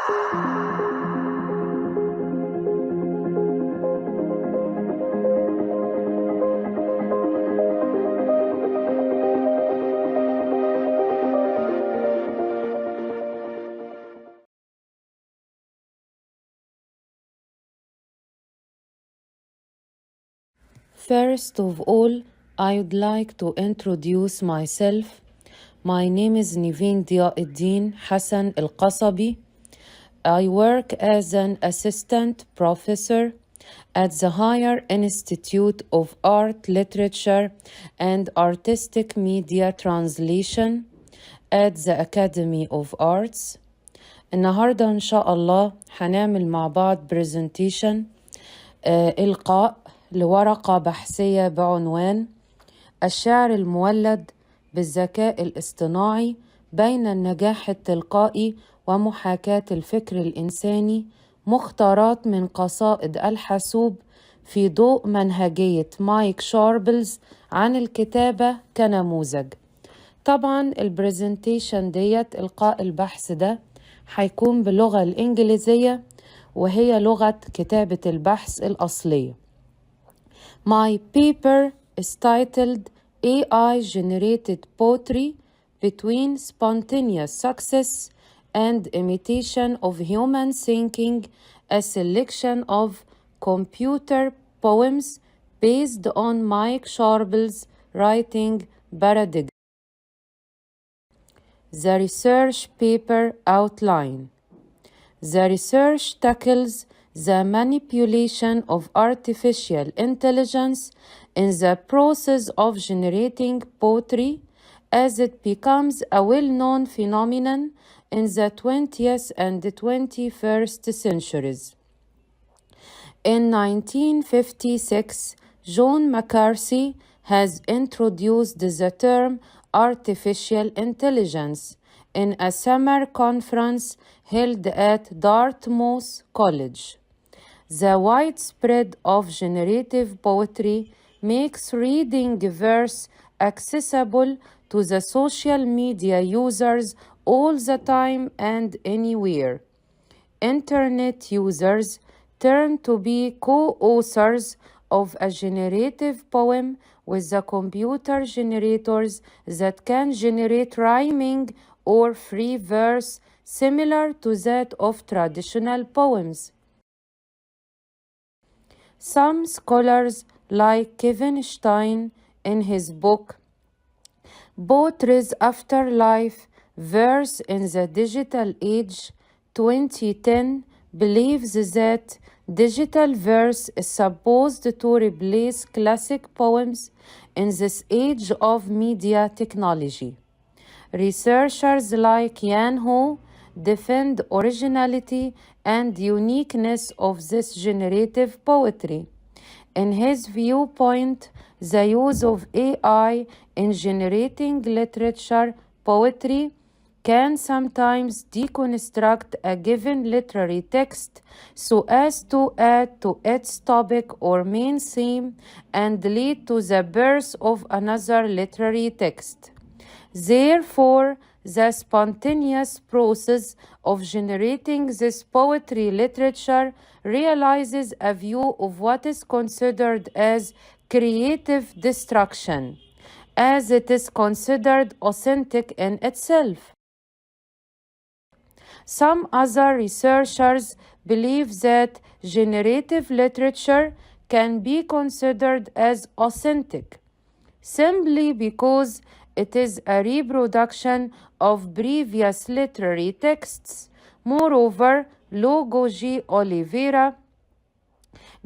First of all, I would like to introduce myself. My name is Neveen El-Deen Hassan Al-Qassaby. I work as an assistant professor at the Higher Institute of Art, Literature and Artistic Media Translation at the Academy of Arts. النهاردة إن شاء الله هنعمل مع بعض presentation إلقاء لورقة بحثية بعنوان الشعر المولد بالذكاء الاصطناعي بين النجاح التلقائي ومحاكاة الفكر الإنساني، مختارات من قصائد الحاسوب في ضوء منهجية مايك شاربلز عن الكتابة كنموذج. طبعا البرزنتيشن ديت إلقاء البحث ده هيكون باللغة الإنجليزية وهي لغة كتابة البحث الأصلية. My paper is titled AI-generated poetry between spontaneous success and imitation of human thinking, a selection of computer poems based on Mike Sharples' writing paradigm. The research paper outline. The research tackles the manipulation of artificial intelligence in the process of generating poetry as it becomes a well-known phenomenon in the 20th and 21st centuries. In 1956, John McCarthy has introduced the term artificial intelligence in a summer conference held at Dartmouth College. The widespread of generative poetry makes reading verse accessible to the social media users all the time and anywhere. Internet users turn to be co-authors of a generative poem with the computer generators that can generate rhyming or free verse similar to that of traditional poems. Some scholars, like Kevin Stein in his book Poetry's Afterlife, Verse in the Digital Age 2010, believes that digital verse is supposed to replace classic poems in this age of media technology. Researchers like Yan Hu defend originality and uniqueness of this generative poetry. In his viewpoint, the use of AI in generating literature poetry can sometimes deconstruct a given literary text so as to add to its topic or main theme and lead to the birth of another literary text. Therefore, the spontaneous process of generating this poetry literature realizes a view of what is considered as creative destruction, as it is considered authentic in itself. Some other researchers believe that generative literature can be considered as authentic simply because it is a reproduction of previous literary texts. Moreover, Lugo G. Oliveira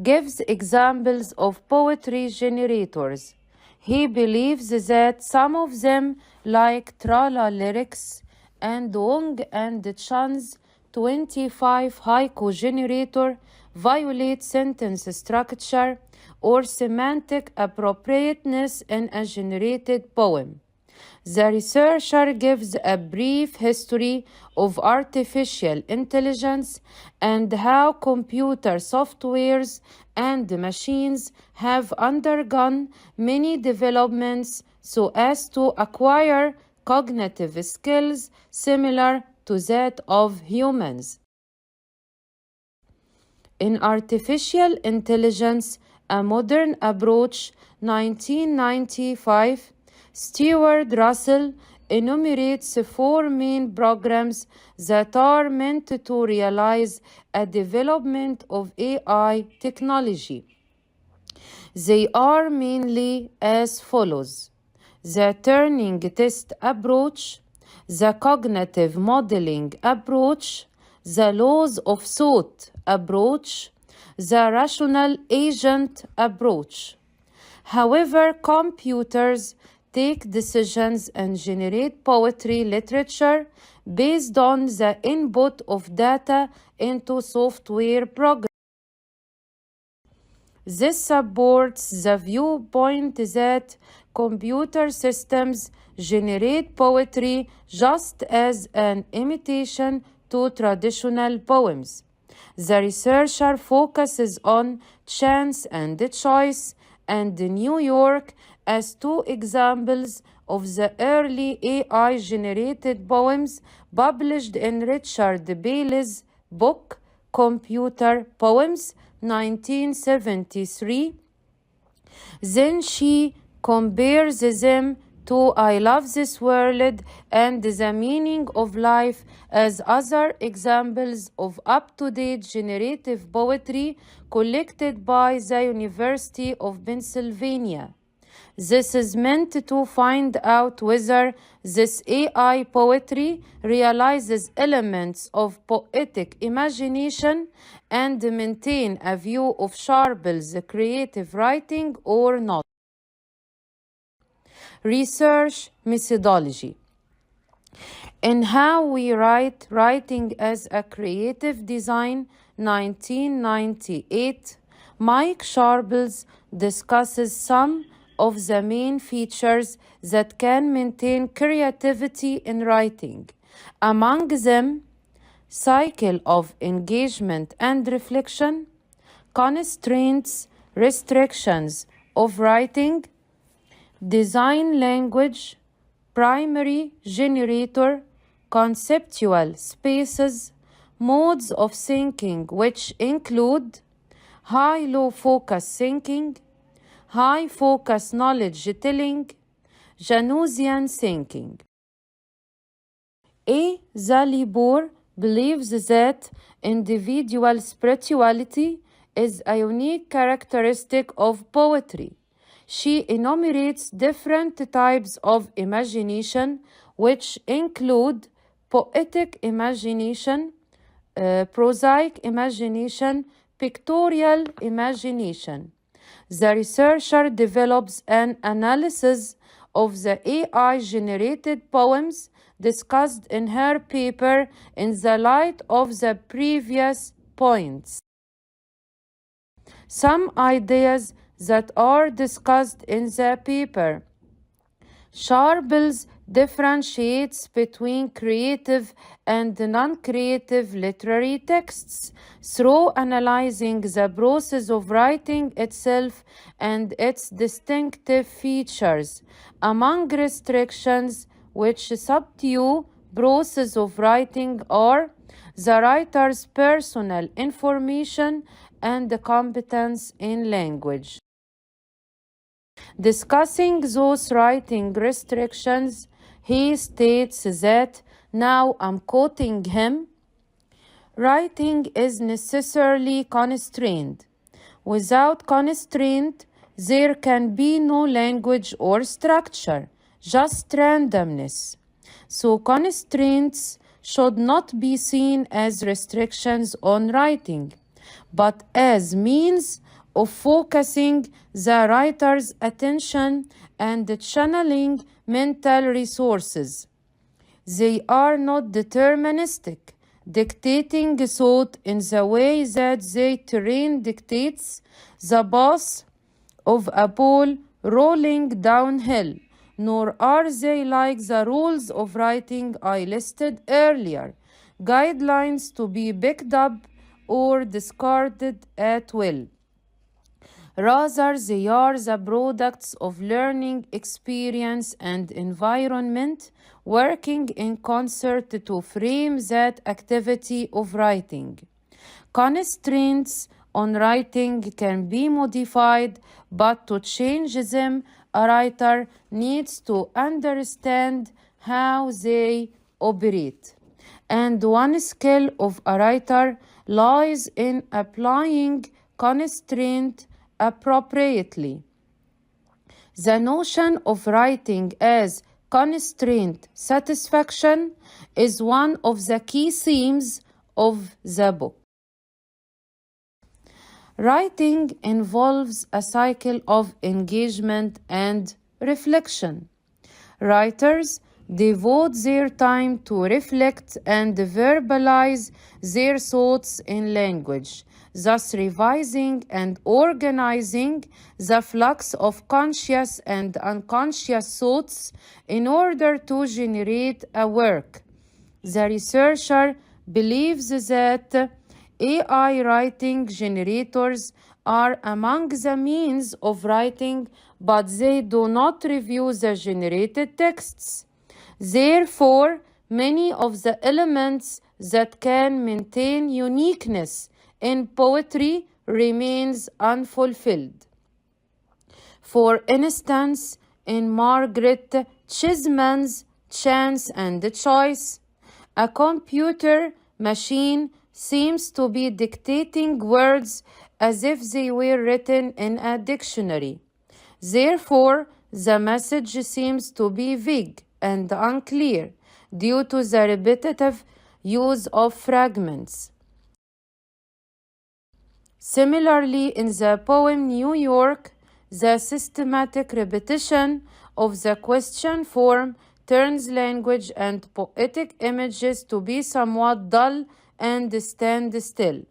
gives examples of poetry generators. He believes that some of them, like Trala Lyrics and Wong and Chan's 25 haiku generator, violate sentence structure or semantic appropriateness in a generated poem. The researcher gives a brief history of artificial intelligence and how computer softwares and machines have undergone many developments so as to acquire cognitive skills similar to that of humans. In Artificial Intelligence, A Modern Approach, 1995, Stuart Russell enumerates four main programs that are meant to realize a development of AI technology. They are mainly as follows: the Turing test approach, the cognitive modeling approach, the laws of thought approach, the rational agent approach. However, computers take decisions and generate poetry literature based on the input of data into software programs. This supports the viewpoint that computer systems generate poetry just as an imitation to traditional poems. The researcher focuses on chance and choice and New York as two examples of the early AI-generated poems published in Richard Bailey's book Computer Poems, 1973. Then she compares them to I Love This World and The Meaning of Life as other examples of up-to-date generative poetry collected by the University of Pennsylvania. This is meant to find out whether this AI poetry realizes elements of poetic imagination and maintain a view of Sharples' creative writing or not. Research methodology. In How We Write, Writing as a Creative Design, 1998, Mike Sharples discusses some of the main features that can maintain creativity in writing. Among them, cycle of engagement and reflection, constraints, restrictions of writing, design language, primary generator, conceptual spaces, modes of thinking which include high-low focus thinking, high-focus knowledge telling, Janusian thinking. A. Zalibor believes that individual spirituality is a unique characteristic of poetry. She enumerates different types of imagination, which include poetic imagination, prosaic imagination, pictorial imagination. The researcher develops an analysis of the AI-generated poems discussed in her paper in the light of the previous points. Some ideas that are discussed in the paper. Sharples differentiates between creative and non-creative literary texts through analyzing the process of writing itself and its distinctive features. Among restrictions which subdue process of writing are the writer's personal information and the competence in language. Discussing those writing restrictions, he states that, now I'm quoting him, writing is necessarily constrained. Without constraint, there can be no language or structure, just randomness. So constraints should not be seen as restrictions on writing, but as means of focusing the writer's attention and channeling mental resources. They are not deterministic, dictating thought in the way that the terrain dictates the path of a ball rolling downhill, nor are they like the rules of writing I listed earlier, guidelines to be picked up or discarded at will. Rather, they are the products of learning experience and environment working in concert to frame that activity of writing. Constraints on writing can be modified, but to change them, a writer needs to understand how they operate. And one skill of a writer lies in applying constraint appropriately. The notion of writing as constraint satisfaction is one of the key themes of the book. Writing involves a cycle of engagement and reflection. Writers devote their time to reflect and verbalize their thoughts in language, thus revising and organizing the flux of conscious and unconscious thoughts in order to generate a work. The researcher believes that AI writing generators are among the means of writing, but they do not review the generated texts. Therefore, many of the elements that can maintain uniqueness in poetry remains unfulfilled. For instance, in Margaret Chisman's Chance and Choice, a computer machine seems to be dictating words as if they were written in a dictionary. Therefore, the message seems to be vague and unclear due to the repetitive use of fragments. Similarly, in the poem New York, the systematic repetition of the question form turns language and poetic images to be somewhat dull and stand still.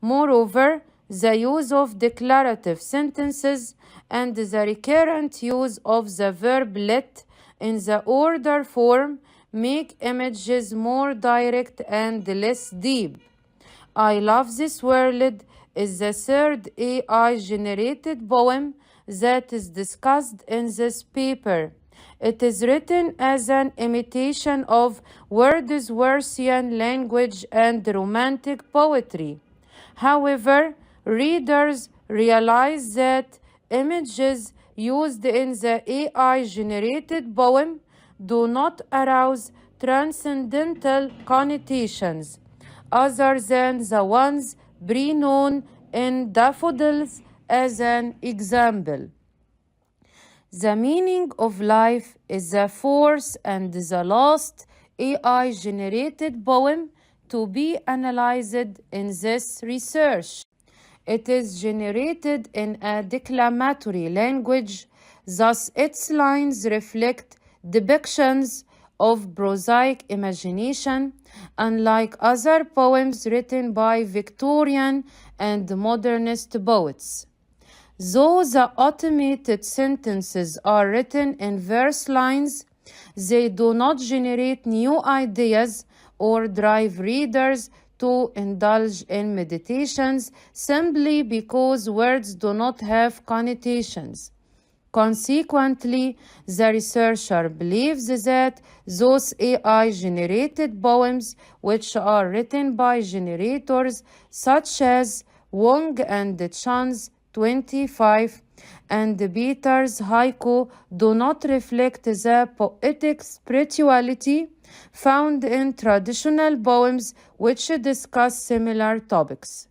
Moreover, the use of declarative sentences and the recurrent use of the verb let in the order form make images more direct and less deep. I Love This World is the third AI-generated poem that is discussed in this paper. It is written as an imitation of Wordsworthian language and romantic poetry. However, readers realize that images used in the AI-generated poem do not arouse transcendental connotations other than the ones pre-known in Daffodils as an example. The meaning of life is the fourth and the last AI-generated poem to be analyzed in this research. It is generated in a declamatory language, thus its lines reflect depictions of prosaic imagination, unlike other poems written by Victorian and modernist poets. Though the automated sentences are written in verse lines, they do not generate new ideas or drive readers to indulge in meditations simply because words do not have connotations. Consequently, the researcher believes that those AI-generated poems, which are written by generators such as Wong and Chan's 25 and Peter's haiku, do not reflect the poetic spirituality found in traditional poems which discuss similar topics.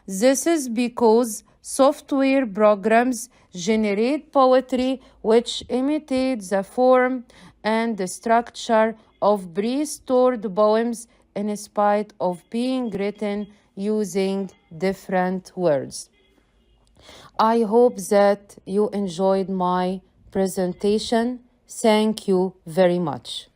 This is because software programs generate poetry which imitate the form and the structure of pre-stored poems in spite of being written using different words. I hope that you enjoyed my presentation. Thank you very much.